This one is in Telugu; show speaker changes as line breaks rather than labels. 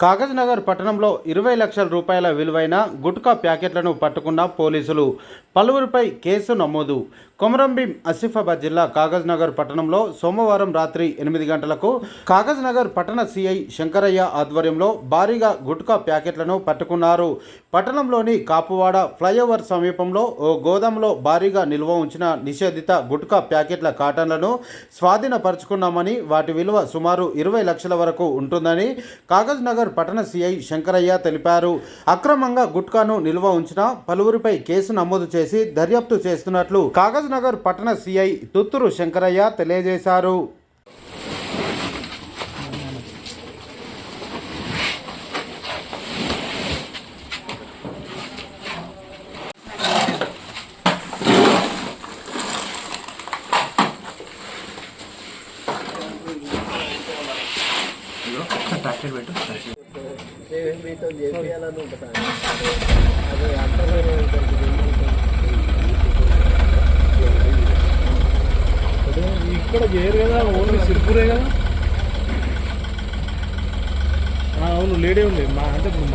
కాగజ్నగర్ పట్టణంలో 20 లక్షల రూపాయల విలువైన గుట్కా ప్యాకెట్లను పట్టుకున్న పోలీసులు. పలువురిపై కేసు నమోదు. కొమరంభీం ఆసిఫాబాద్ జిల్లా కాగజ్నగర్ పట్టణంలో సోమవారం రాత్రి 8 గంటలకు కాగజ్నగర్ పట్టణ సిఐ శంకరయ్య ఆధ్వర్యంలో భారీగా గుట్కా ప్యాకెట్లను పట్టుకున్నారు. పట్టణంలోని కాపువాడ ఫ్లైఓవర్ సమీపంలో ఓ గోదాంలో భారీగా నిల్వ ఉంచిన నిషేధిత గుట్కా ప్యాకెట్ల కాటన్లను స్వాధీనపరుచుకున్నామని, వాటి విలువ సుమారు 20 లక్షల వరకు ఉంటుందని కాగజ్నగర్ పట్టణ సిఐ శంకరయ్య తెలిపారు. అక్రమంగా గుట్కాను నిల్వ ఉంచిన పలువురిపై కేసు నమోదు చేసి దర్యాప్తు చేస్తున్నట్లు కాగజ్నగర్ పట్టణ సిఐ తుత్తూరు శంకరయ్య తెలియజేశారు.
ఇక్కడ చేయరు కదా, ఓన్లీ సిర్పూరే కదా. అవును, లేడీ ఉంది మా అంటే ఇప్పుడు